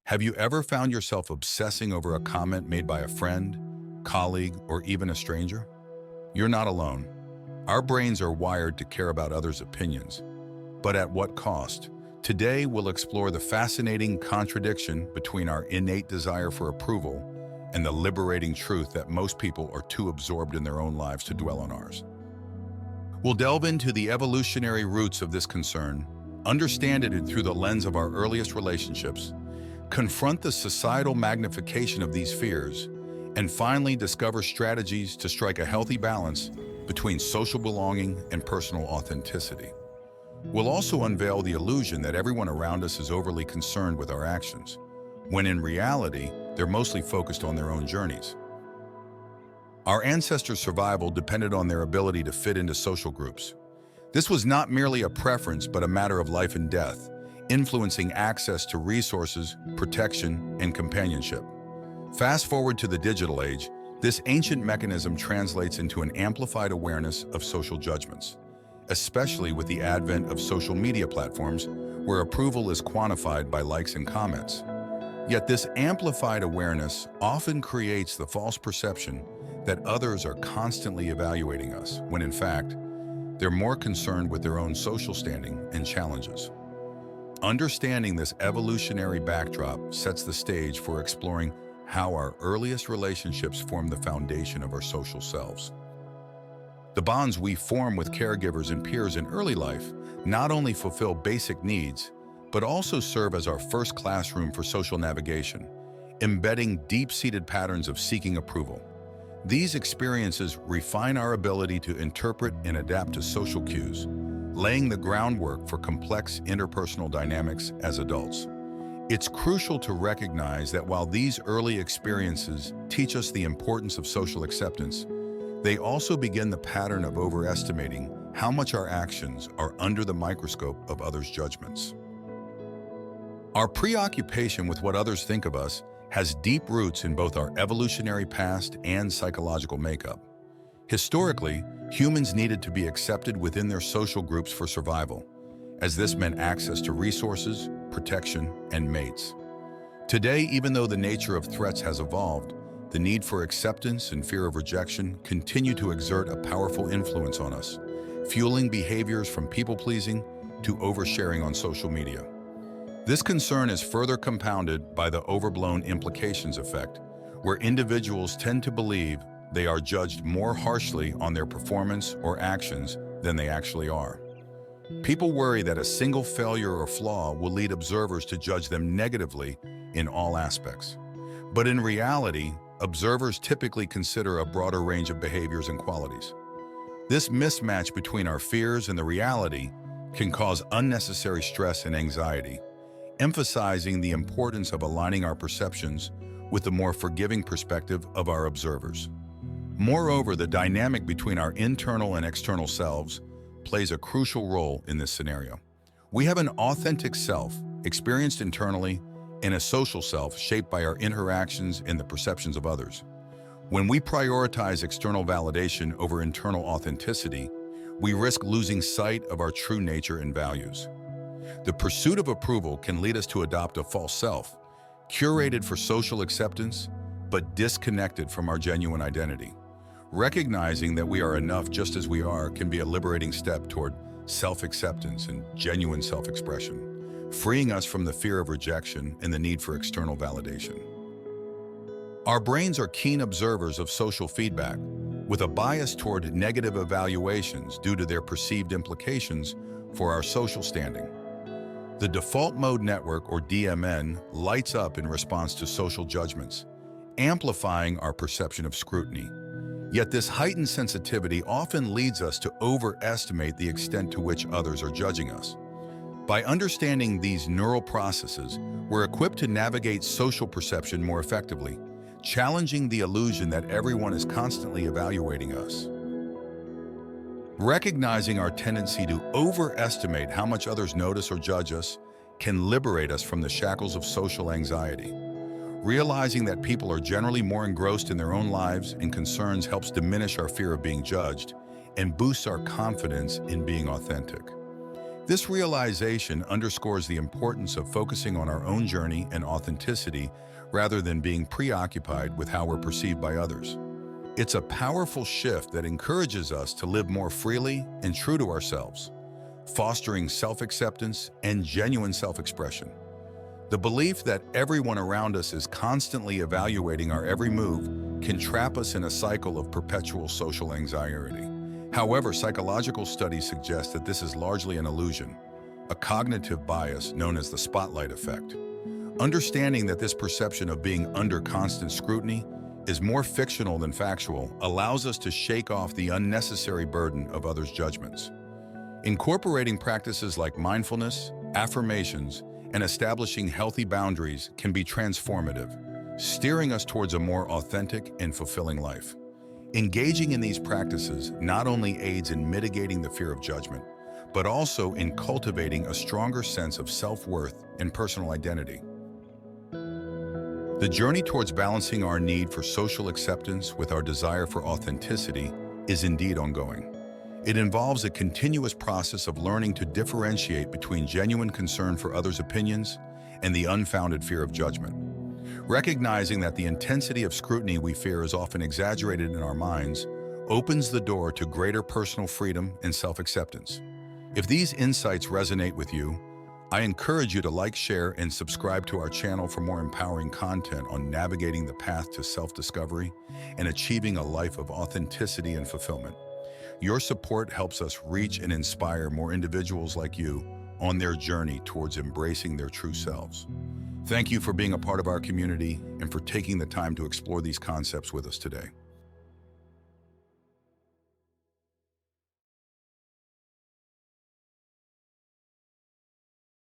Have you ever found yourself obsessing over a comment made by a friend, colleague, or even a stranger? You're not alone. Our brains are wired to care about others' opinions. But at what cost? Today, we'll explore the fascinating contradiction between our innate desire for approval and the liberating truth that most people are too absorbed in their own lives to dwell on ours. We'll delve into the evolutionary roots of this concern, understand it through the lens of our earliest relationships, confront the societal magnification of these fears, and finally discover strategies to strike a healthy balance between social belonging and personal authenticity. We'll also unveil the illusion that everyone around us is overly concerned with our actions, when in reality, they're mostly focused on their own journeys. Our ancestors' survival depended on their ability to fit into social groups. This was not merely a preference, but a matter of life and death, influencing access to resources, protection, and companionship. Fast forward to the digital age, this ancient mechanism translates into an amplified awareness of social judgments, especially with the advent of social media platforms where approval is quantified by likes and comments. Yet this amplified awareness often creates the false perception that others are constantly evaluating us, when in fact, they're more concerned with their own social standing and challenges. Understanding this evolutionary backdrop sets the stage for exploring how our earliest relationships form the foundation of our social selves. The bonds we form with caregivers and peers in early life not only fulfill basic needs, but also serve as our first classroom for social navigation, embedding deep-seated patterns of seeking approval. These experiences refine our ability to interpret and adapt to social cues, laying the groundwork for complex interpersonal dynamics as adults. It's crucial to recognize that while these early experiences teach us the importance of social acceptance, they also begin the pattern of overestimating how much our actions are under the microscope of others' judgments. Our preoccupation with what others think of us has deep roots in both our evolutionary past and psychological makeup. Historically, humans needed to be accepted within their social groups for survival, as this meant access to resources, protection, and mates. Today, even though the nature of threats has evolved, the need for acceptance and fear of rejection continue to exert a powerful influence on us, fueling behaviors from people-pleasing to oversharing on social media. This concern is further compounded by the overblown implications effect, where individuals tend to believe they are judged more harshly on their performance or actions than they actually are. People worry that a single failure or flaw will lead observers to judge them negatively in all aspects. But in reality, observers typically consider a broader range of behaviors and qualities. This mismatch between our fears and the reality can cause unnecessary stress and anxiety, emphasizing the importance of aligning our perceptions with the more forgiving perspective of our observers. Moreover, the dynamic between our internal and external selves plays a crucial role in this scenario. We have an authentic self, experienced internally, and a social self shaped by our interactions and the perceptions of others. When we prioritize external validation over internal authenticity, we risk losing sight of our true nature and values. The pursuit of approval can lead us to adopt a false self, curated for social acceptance, but disconnected from our genuine identity. Recognizing that we are enough just as we are can be a liberating step toward self-acceptance and genuine self-expression, freeing us from the fear of rejection and the need for external validation. Our brains are keen observers of social feedback, with a bias toward negative evaluations due to their perceived implications for our social standing. The default mode network, or DMN, lights up in response to social judgments, amplifying our perception of scrutiny. Yet this heightened sensitivity often leads us to overestimate the extent to which others are judging us. By understanding these neural processes, we're equipped to navigate social perception more effectively, challenging the illusion that everyone is constantly evaluating us. Recognizing our tendency to overestimate how much others notice or judge us can liberate us from the shackles of social anxiety. Realizing that people are generally more engrossed in their own lives and concerns helps diminish our fear of being judged and boosts our confidence in being authentic. This realization underscores the importance of focusing on our own journey and authenticity rather than being preoccupied with how we're perceived by others. It's a powerful shift that encourages us to live more freely and true to ourselves, fostering self-acceptance and genuine self-expression. The belief that everyone around us is constantly evaluating our every move can trap us in a cycle of perpetual social anxiety. However, psychological studies suggest that this is largely an illusion, a cognitive bias known as the spotlight effect. Understanding that this perception of being under constant scrutiny is more fictional than factual allows us to shake off the unnecessary burden of others' judgments. Incorporating practices like mindfulness, affirmations, and establishing healthy boundaries can be transformative, steering us towards a more authentic and fulfilling life. Engaging in these practices not only aids in mitigating the fear of judgment, but also in cultivating a stronger sense of self-worth and personal identity. The journey towards balancing our need for social acceptance with our desire for authenticity is indeed ongoing. It involves a continuous process of learning to differentiate between genuine concern for others' opinions and the unfounded fear of judgment. Recognizing that the intensity of scrutiny we fear is often exaggerated in our minds opens the door to greater personal freedom and self-acceptance. If these insights resonate with you, I encourage you to like, share, and subscribe to our channel for more empowering content on navigating the path to self-discovery and achieving a life of authenticity and fulfillment. Your support helps us reach and inspire more individuals like you on their journey towards embracing their true selves. Thank you for being a part of our community and for taking the time to explore these concepts with us today.